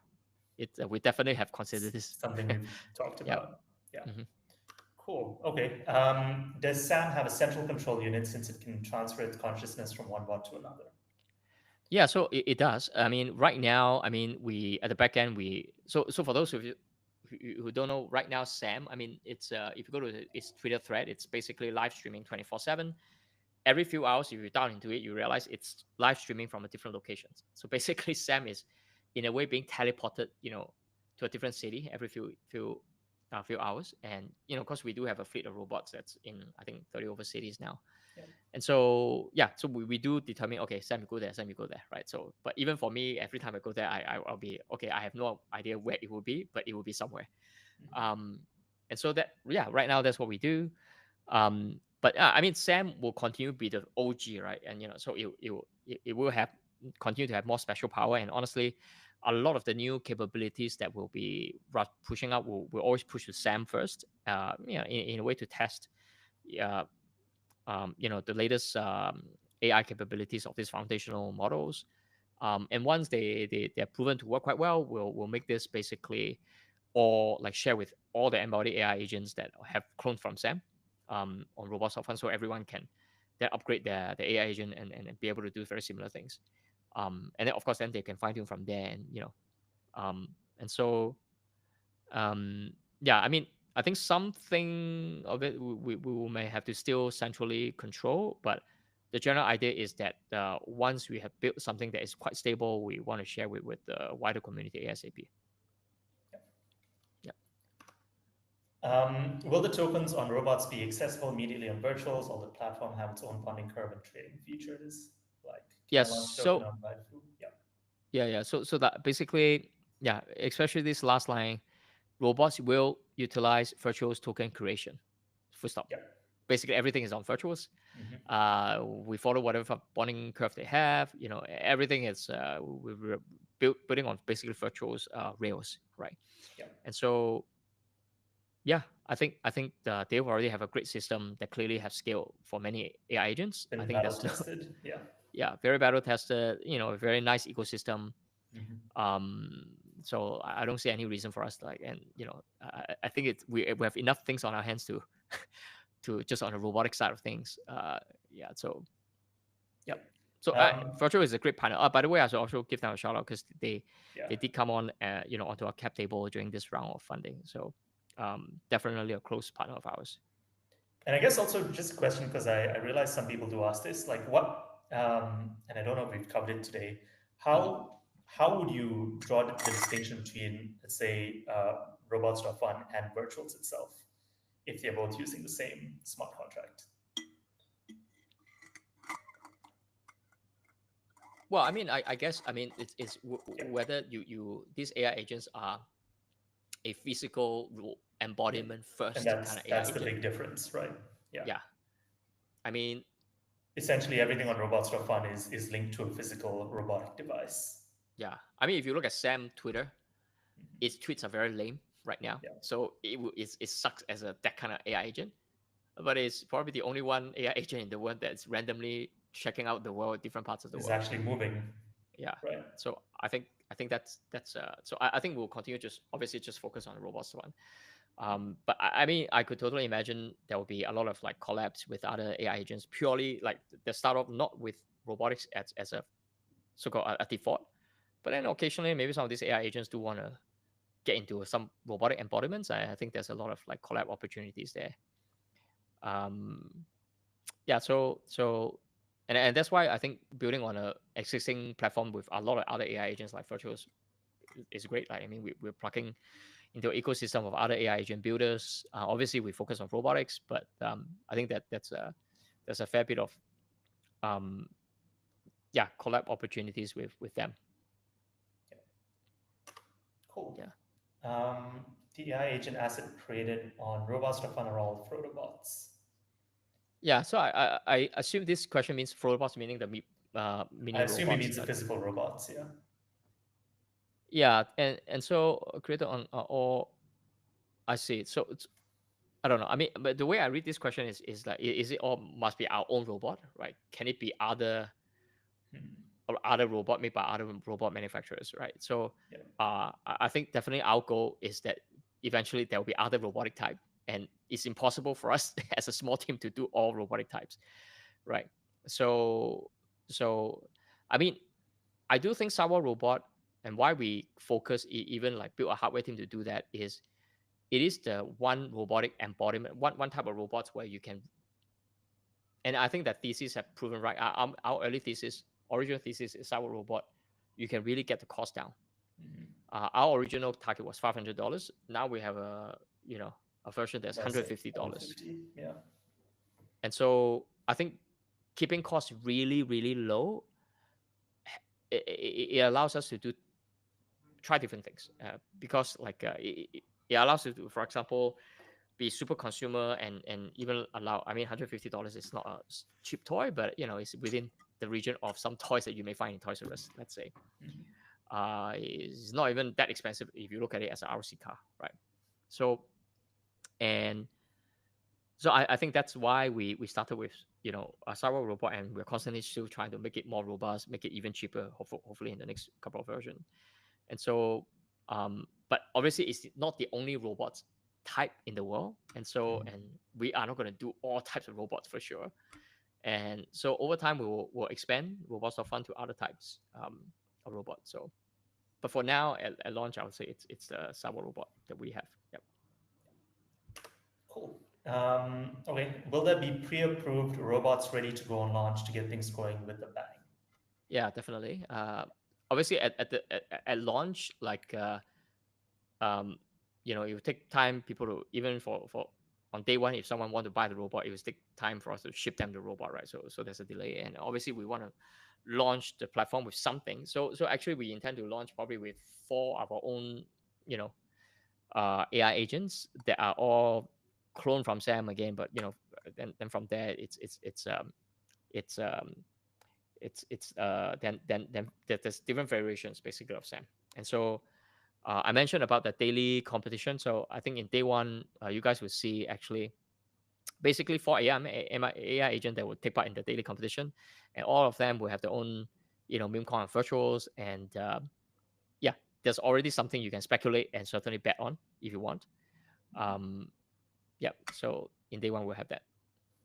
yeah, we definitely have considered this. Something we've talked Yeah. about. Yeah. Hmm. Cool. Okay. Does SAM have a central control unit since it can transfer its consciousness from one bot to another? Yeah, so it does. I mean, right now, I mean, we at the back end, so for those of you who don't know, right now, Sam, I mean, it's if you go to its Twitter thread, it's basically live streaming 24/7. Every few hours, if you dive into it, you realize it's live streaming from a different locations. So basically, Sam is in a way being teleported, to a different city every few hours. And of course, we do have a fleet of robots that's in I think 30 over cities now. Yeah. And so yeah, so we do determine, okay, Sam, you go there, Sam, you go there, right? So but even for me, every time I go there, I'll be okay. I have no idea where it will be, but it will be somewhere. Mhm. Um, and so that yeah, right now that's what we do. But I mean, Sam will continue to be the OG, right? And so it will have continue to have more special power. And honestly, a lot of the new capabilities that will be pushing out will always push to Sam first. In a way to test, uh, the latest AI capabilities of these foundational models. And once they're proven to work quite well, we'll make this basically or like share with all the embodied AI agents that have cloned from SAM on robots of fun, so everyone can then upgrade their AI agent and be able to do very similar things. And then of course then they can fine tune from there, and and so um, yeah, I mean, I think something of it we may have to still centrally control, but the general idea is that once we have built something that is quite stable, we want to share with the wider community ASAP. Yeah. Will the tokens on robots be accessible immediately on virtuals, or the platform have its own funding curve and trading features? Like, can I Yes. launch a token So on Baidu? Yeah. yeah. So that basically, yeah, especially this last line, robots will utilize virtuals token creation. Full stop. Yeah. Basically, everything is on virtuals. Hmm. We follow whatever bonding curve they have. Everything is we're building on basically virtuals rails, right? Yeah. And so yeah, I think they already have a great system that clearly have scale for many AI agents. I Been think battle that's no tested. Yeah. yeah, very battle tested. A very nice ecosystem. Hmm. Um, so I don't see any reason for us to like, and I think we have enough things on our hands to to just on the robotic side of things. Yeah, so Yeah. yep. So Virtual is a great partner. By the way, I should also give them a shout out because Yeah. they did come on, onto our cap table during this round of funding. So definitely a close partner of ours. And I guess also just a question because I realize some people do ask this, like what, and I don't know if we've covered it today. Mhm. How would you draw the distinction between, let's say, robots.fun and virtuals itself, if they're both using the same smart contract? Well, I mean, I guess I mean it's Yeah, whether these AI agents are a physical yeah, embodiment and first kind that's of AI that's the agent. big difference, right? Yeah, Yeah, I mean, essentially everything on robots.fun is linked to a physical robotic device. yeah, I mean, if you look at Sam Twitter, its tweets are very lame right now. Yeah, So it sucks as a that kind of AI agent, but it's probably the only one AI agent in the world that's randomly checking out the world, different parts of the is world. actually moving, Yeah. right? So I think that's so I think we'll continue just obviously just focus on the robots one. But I mean, I could totally imagine there will be a lot of like collabs with other AI agents, purely like the start off not with robotics as a so-called a default, but then occasionally maybe some of these AI agents do want to get into some robotic embodiments. I think there's a lot of like collab opportunities there. Um, yeah, and that's why I think building on a existing platform with a lot of other AI agents like Virtuals is great. Like I mean, we're plugging into an ecosystem of other AI agent builders. Obviously, we focus on robotics, but I think there's a fair bit of um, yeah collab opportunities with them. Yeah, cool. Yeah, The AI agent asset created on robots.fun are all FrodoBots. yeah. So I assume this question means robots, meaning the I mini assume he robots. means the physical robots. Yeah. Yeah, and so created on all. I see. So I don't know. I mean, but the way I read this question is like, is it all must be our own robot, right? Can it be other Hmm. or other robot made by other robot manufacturers, right? So, Yeah. I think definitely our goal is that eventually there will be other robotic type, and it's impossible for us as a small team to do all robotic types, right? So, so I mean, I do think Sawa Robot and why we focus even like build a hardware team to do that is it is the one robotic embodiment, one type of robots where you can, and I think that thesis have proven right. Our early thesis, original thesis is our robot. You can really get the cost down. Hmm. Our original target was $500. Now we have a version that's That's like $150, 150. Yeah. and so I think keeping costs really really low, it allows us to try different things because like it allows you to, for example, be super consumer and even allow. I mean, $150 is not a cheap toy, but it's within the region of some toys that you may find in Toys R Us. Let's say Hmm. it's not even that expensive if you look at it as an RC car, right? So and so I think that's why we started with a Cyber robot, and we're constantly still trying to make it more robust, make it even cheaper. Hopefully in the next couple of versions. And so, but obviously, it's not the only robots type in the world. And so, Hmm. and we are not going to do all types of robots for sure. And so, over time, we'll expand robots of fun to other types of robots. So, but for now, at launch, I would say it's the Sabo robot that we have. Yep. Cool. Okay. Will there be pre-approved robots ready to go on launch to get things going with a bang? Yeah, definitely. Obviously, at launch, like um, it would take time people to even for on day one if someone want to buy the robot it would take time for us to ship them the robot, right? So there's a delay, and obviously we want to launch the platform with something. So actually we intend to launch probably with four of our own you know AI agents that are all cloned from Sam again, but then from there it's then there's different variations basically of Sam. And so I mentioned about the daily competition. So I think in day one, you guys will see actually basically four AI agent that will take part in the daily competition, and all of them will have their own, meme coin and virtuals. And yeah, there's already something you can speculate and certainly bet on if you want. Um, yeah, so in day one we'll have that.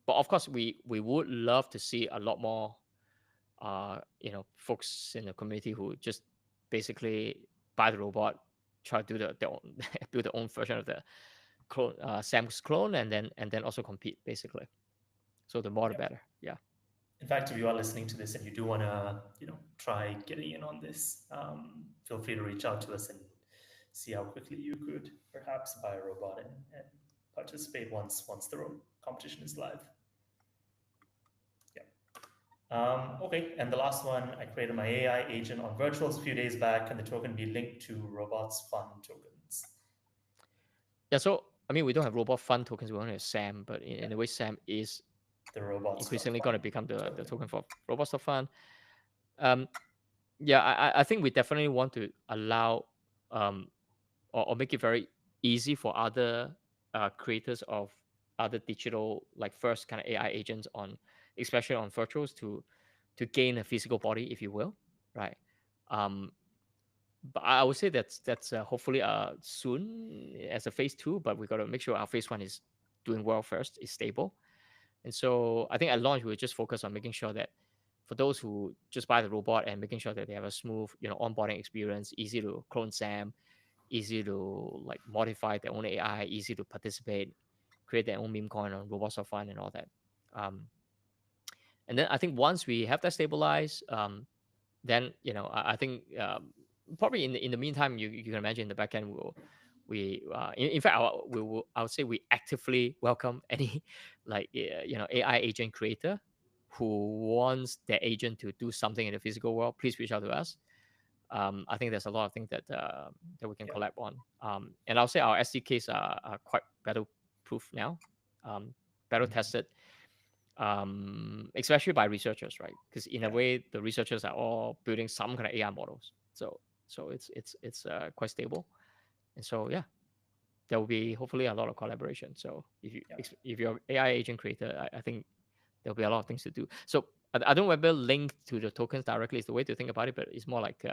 But of course, we would love to see a lot more, folks in the community who just basically buy the robot, try to do their own, build their own version of the clone, Sam's clone, and then also compete basically. So the more the Yeah. better. Yeah. In fact, if you are listening to this and you do want to, try getting in on this, feel free to reach out to us and see how quickly you could perhaps buy a robot and participate once the competition is live. Yeah. Okay, and the last one, I created my AI agent on virtuals a few days back, and the token be linked to robots fun tokens. Yeah, so I mean, we don't have robot fund tokens. We only have SAM, but Yeah, in a way, SAM is the robots dot increasingly fun going to become the token. token for robots of fun. Um, yeah, I think we definitely want to allow um, or make it very easy for other creators of other digital like first kind of AI agents on, especially on virtuals, to gain a physical body, if you will, right? Um, but I would say that's hopefully soon as a phase two, but we got to make sure our phase one is doing well first, is stable. And so I think at launch we'll just focus on making sure that for those who just buy the robot and making sure that they have a smooth, onboarding experience, easy to clone SAM, easy to like modify their own AI, easy to participate, create their own meme coin on Robots of Fun and all that. Um, and then I think once we have that stabilized, then I think probably in the meantime, you can imagine in the backend in fact I would say we actively welcome any like AI agent creator who wants their agent to do something in the physical world. Please reach out to us. I think there's a lot of things that we can Yeah. collab on. And I'll say our SDKs are quite battle proof now, battle Mhm. tested, especially by researchers, right? Because in a Yeah. way, the researchers are all building some kind of AI models, so it's quite stable, and so yeah, there will be hopefully a lot of collaboration. So Yeah. if you're AI agent creator, I think there'll be a lot of things to do. So I don't know whether link to the tokens directly is the way to think about it, but it's more like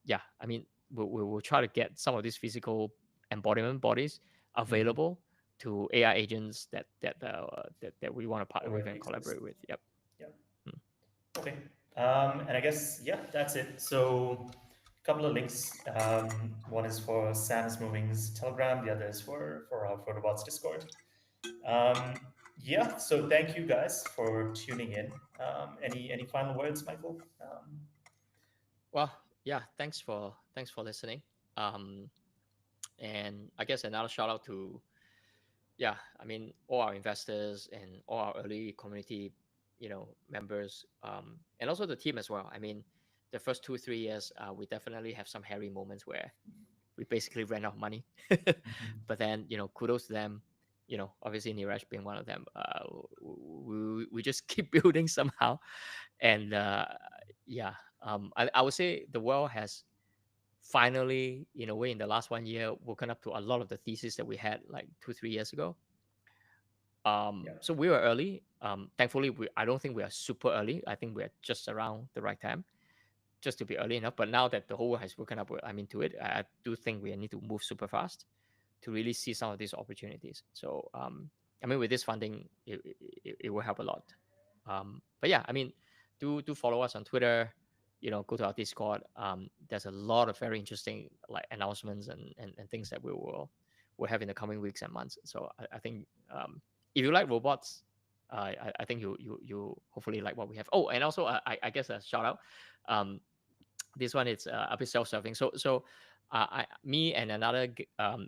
yeah, I mean, we'll try to get some of these physical embodiment bodies Mhm. available to AI agents that we want to partner with Already and exist. collaborate with. Yep. Yeah. Mm. Okay. And I guess, yeah, that's it. So, a couple of links. One is for Sam's Moving's Telegram, the other is for our FrodoBots Discord. Um, yeah, so thank you guys for tuning in. Any final words, Michael? Well, yeah. Thanks for listening. Um, and I guess another shout out to, yeah, I mean, all our investors and all our early community, members, and also the team as well. I mean, the first 2 3 years, we definitely have some hairy moments where we basically ran out of money. Mhm. But then, kudos to them. Obviously Niresh being one of them. We just keep building somehow, and yeah, I would say the world has finally, in a way, in the last 1 year, woken up to a lot of the thesis that we had like 2 3 years ago. Yeah. So we were early. Thankfully, I don't think we are super early. I think we're just around the right time, just to be early enough. But now that the whole world has woken up, I'm into it. I do think we need to move super fast to really see some of these opportunities. So, I mean, with this funding, it will help a lot. But yeah, I mean, do follow us on Twitter. Go to our Discord. There's a lot of very interesting like announcements and things that we'll have in the coming weeks and months. So I think if you like robots, I think you hopefully like what we have. Oh, and also I guess a shout out. Um, this one is a bit self-serving. Me and another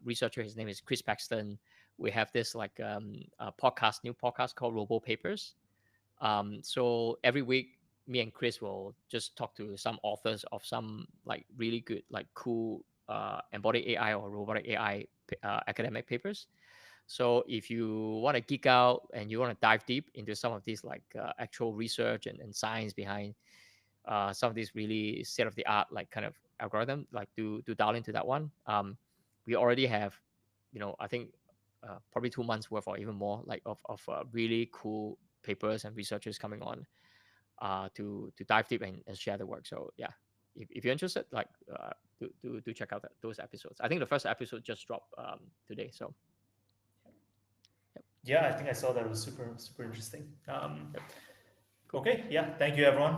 researcher, his name is Chris Paxton. We have this like new podcast called Robo Papers. So every week, me and Chris will just talk to some authors of some like really good, like cool embodied AI or robotic AI academic papers. So if you want to geek out and you want to dive deep into some of these like actual research and science behind some of these really state of the art like kind of algorithm, like do dial into that one. We already have, I think probably 2 months worth or even more like of really cool papers and researchers coming on to dive deep and share the work. So yeah, if you're interested, like do check out those episodes. I think the first episode just dropped today. So yep, Yeah, I think I saw that. It was super, super interesting. yep, cool. Okay, yeah, thank you, everyone.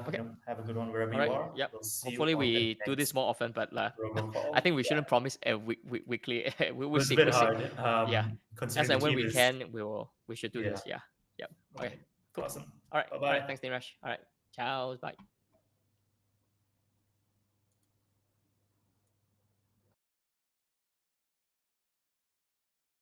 Okay, Have a good one wherever all you right, are. yep. We'll see you Hopefully on the we do this next more often, but I robocall. think we Yeah, shouldn't promise a weekly. it We'll was a see. bit We'll see. hard, Yeah, as considering the and when team we is. can, we should do Yeah. this. Yeah, yep. Okay, Okay. cool. Awesome. All right, Bye all right. bye. Thanks, Niresh. All right, ciao, bye.